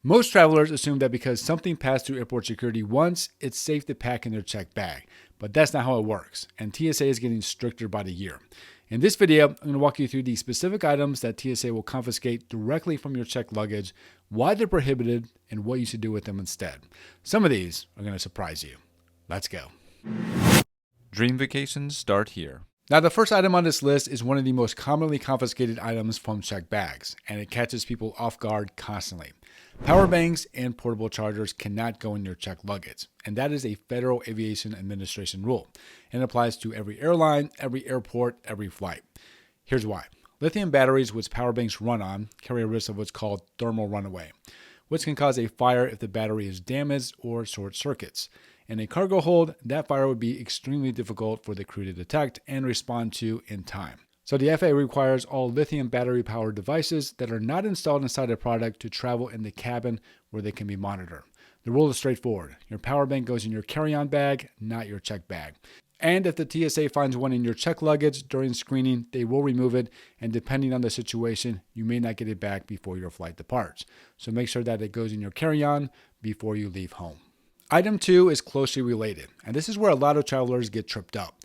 Most travelers assume that because something passed through airport security once, it's safe to pack in their checked bag. But that's not how it works, and TSA is getting stricter by the year. In this video, I'm going to walk you through the specific items that TSA will confiscate directly from your checked luggage, why they're prohibited, and what you should do with them instead. Some of these are going to surprise you. Let's go. Dream vacations start here. Now, the first item on this list is one of the most commonly confiscated items from checked bags, and it catches people off guard constantly. Power banks and portable chargers cannot go in your checked luggage, and that is a Federal Aviation Administration rule, and applies to every airline, every airport, every flight. Here's why. Lithium batteries, which power banks run on, carry a risk of what's called thermal runaway, which can cause a fire if the battery is damaged or short circuits. In a cargo hold, that fire would be extremely difficult for the crew to detect and respond to in time. So the FAA requires all lithium battery-powered devices that are not installed inside a product to travel in the cabin where they can be monitored. The rule is straightforward. Your power bank goes in your carry-on bag, not your checked bag. And if the TSA finds one in your checked luggage during screening, they will remove it, and depending on the situation, you may not get it back before your flight departs. So make sure that it goes in your carry-on before you leave home. Item 2 is closely related, and this is where a lot of travelers get tripped up.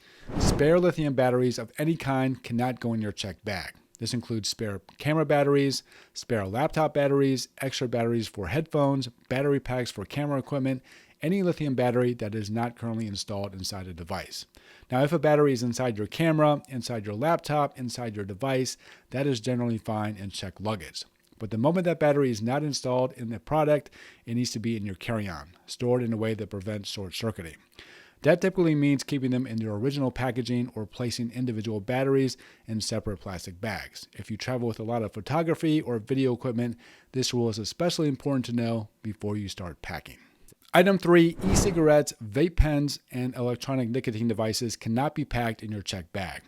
Spare lithium batteries of any kind cannot go in your checked bag. This includes spare camera batteries, spare laptop batteries, extra batteries for headphones, battery packs for camera equipment, any lithium battery that is not currently installed inside a device. Now, if a battery is inside your camera, inside your laptop, inside your device, that is generally fine in checked luggage. But the moment that battery is not installed in the product, it needs to be in your carry-on, stored in a way that prevents short-circuiting. That typically means keeping them in their original packaging or placing individual batteries in separate plastic bags. If you travel with a lot of photography or video equipment, this rule is especially important to know before you start packing. Item 3, e-cigarettes, vape pens, and electronic nicotine devices cannot be packed in your checked bag.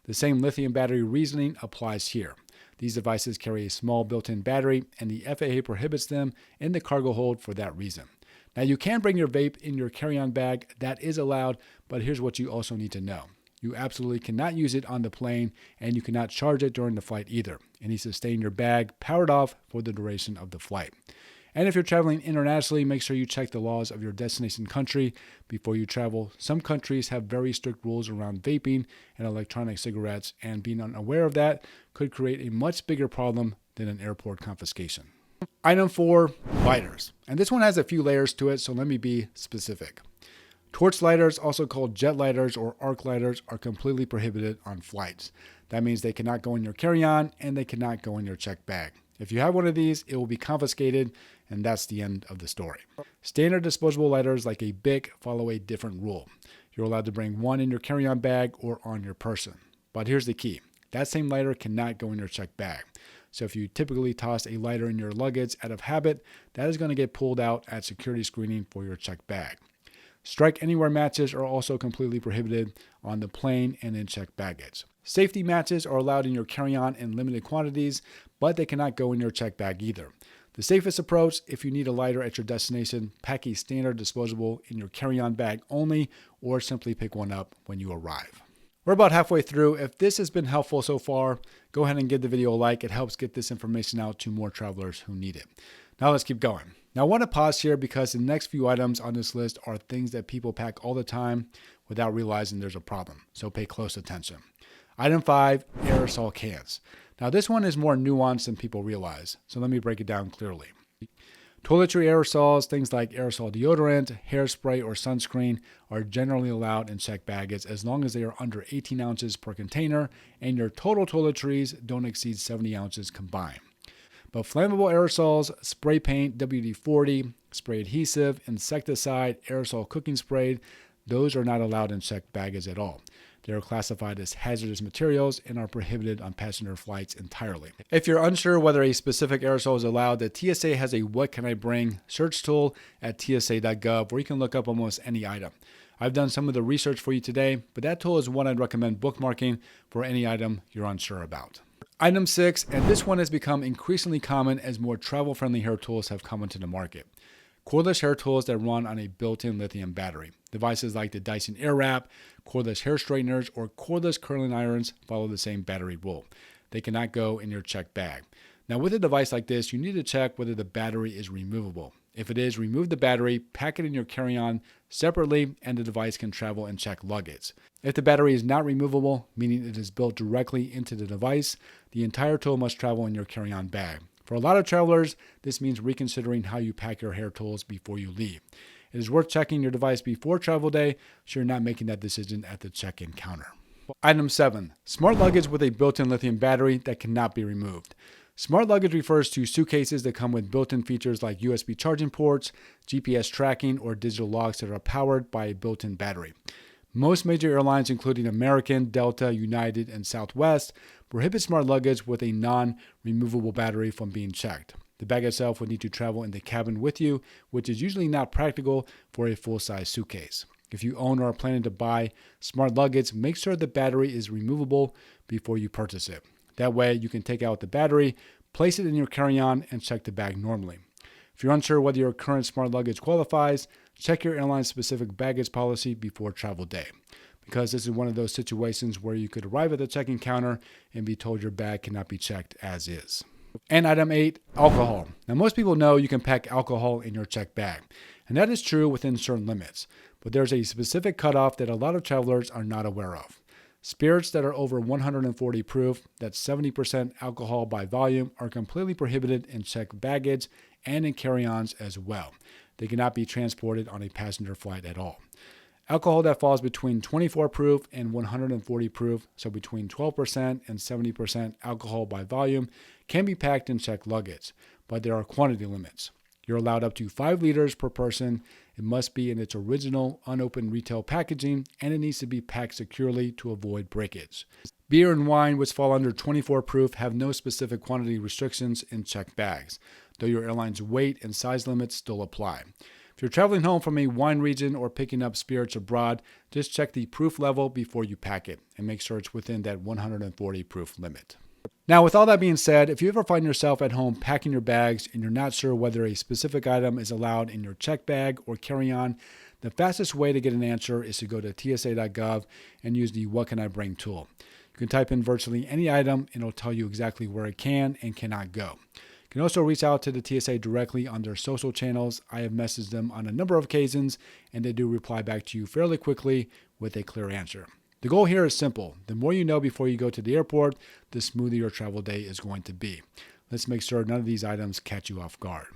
The same lithium battery reasoning applies here. These devices carry a small built-in battery, and the FAA prohibits them in the cargo hold for that reason. Now, you can bring your vape in your carry-on bag. That is allowed, but here's what you also need to know. You absolutely cannot use it on the plane, and you cannot charge it during the flight either. It needs to stay in your bag, powered off for the duration of the flight. And if you're traveling internationally, make sure you check the laws of your destination country before you travel. Some countries have very strict rules around vaping and electronic cigarettes, and being unaware of that could create a much bigger problem than an airport confiscation. Item 4, lighters. And this one has a few layers to it, so let me be specific. Torch lighters, also called jet lighters or arc lighters, are completely prohibited on flights. That means they cannot go in your carry-on and they cannot go in your checked bag. If you have one of these, it will be confiscated, and that's the end of the story. Standard disposable lighters like a Bic follow a different rule. You're allowed to bring one in your carry-on bag or on your person. But here's the key. That same lighter cannot go in your checked bag. So if you typically toss a lighter in your luggage out of habit, that is going to get pulled out at security screening for your checked bag. Strike anywhere matches are also completely prohibited on the plane and in checked baggage. Safety matches are allowed in your carry-on in limited quantities, but they cannot go in your checked bag either. The safest approach, if you need a lighter at your destination, pack a standard disposable in your carry-on bag only, or simply pick one up when you arrive. We're about halfway through. If this has been helpful so far, go ahead and give the video a like. It helps get this information out to more travelers who need it. Now let's keep going. Now I want to pause here because the next few items on this list are things that people pack all the time without realizing there's a problem. So pay close attention. Item 5, aerosol cans. Now this one is more nuanced than people realize, so let me break it down clearly. Toiletry aerosols, things like aerosol deodorant, hairspray, or sunscreen are generally allowed in checked baggage as long as they are under 18 ounces per container and your total toiletries don't exceed 70 ounces combined. But flammable aerosols, spray paint, WD-40, spray adhesive, insecticide, aerosol cooking spray, those are not allowed in checked baggage at all. They are classified as hazardous materials and are prohibited on passenger flights entirely. If you're unsure whether a specific aerosol is allowed, the TSA has a What Can I Bring search tool at tsa.gov where you can look up almost any item. I've done some of the research for you today, but that tool is one I'd recommend bookmarking for any item you're unsure about. Item 6, and this one has become increasingly common as more travel-friendly hair tools have come into the market. Cordless hair tools that run on a built-in lithium battery. Devices like the Dyson Airwrap, cordless hair straighteners, or cordless curling irons follow the same battery rule. They cannot go in your checked bag. Now with a device like this, you need to check whether the battery is removable. If it is, remove the battery, pack it in your carry-on separately, and the device can travel and check luggage. If the battery is not removable, meaning it is built directly into the device, the entire tool must travel in your carry-on bag. For a lot of travelers, this means reconsidering how you pack your hair tools before you leave. It is worth checking your device before travel day so you're not making that decision at the check-in counter. Item 7. Smart luggage with a built-in lithium battery that cannot be removed. Smart luggage refers to suitcases that come with built-in features like USB charging ports, GPS tracking, or digital locks that are powered by a built-in battery. Most major airlines, including American, Delta, United, and Southwest, prohibit smart luggage with a non-removable battery from being checked. The bag itself would need to travel in the cabin with you, which is usually not practical for a full-size suitcase. If you own or are planning to buy smart luggage, make sure the battery is removable before you purchase it. That way, you can take out the battery, place it in your carry-on, and check the bag normally. If you're unsure whether your current smart luggage qualifies, check your airline's specific baggage policy before travel day, because this is one of those situations where you could arrive at the check-in counter and be told your bag cannot be checked as is. And item 8, alcohol. Now, most people know you can pack alcohol in your checked bag, and that is true within certain limits, but there's a specific cutoff that a lot of travelers are not aware of. Spirits that are over 140 proof, that's 70% alcohol by volume, are completely prohibited in checked baggage and in carry-ons as well. They cannot be transported on a passenger flight at all. Alcohol that falls between 24 proof and 140 proof, so between 12% and 70% alcohol by volume, can be packed in checked luggage, but there are quantity limits. You're allowed up to 5 liters per person. It must be in its original unopened retail packaging, and it needs to be packed securely to avoid breakage. Beer and wine, which fall under 24 proof, have no specific quantity restrictions in checked bags, though your airline's weight and size limits still apply. If you're traveling home from a wine region or picking up spirits abroad, just check the proof level before you pack it and make sure it's within that 140 proof limit. Now, with all that being said, if you ever find yourself at home packing your bags and you're not sure whether a specific item is allowed in your check bag or carry-on, the fastest way to get an answer is to go to tsa.gov and use the What Can I Bring tool. You can type in virtually any item and it'll tell you exactly where it can and cannot go. You can also reach out to the TSA directly on their social channels. I have messaged them on a number of occasions and they do reply back to you fairly quickly with a clear answer. The goal here is simple. The more you know before you go to the airport, the smoother your travel day is going to be. Let's make sure none of these items catch you off guard.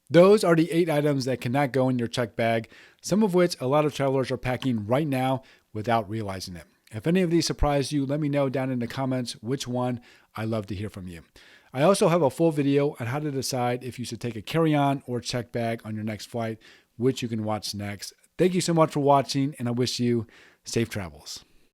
Those are the 8 items that cannot go in your checked bag, some of which a lot of travelers are packing right now without realizing it. If any of these surprised you, let me know down in the comments which one. I'd love to hear from you. I also have a full video on how to decide if you should take a carry-on or check bag on your next flight, which you can watch next. Thank you so much for watching, and I wish you safe travels.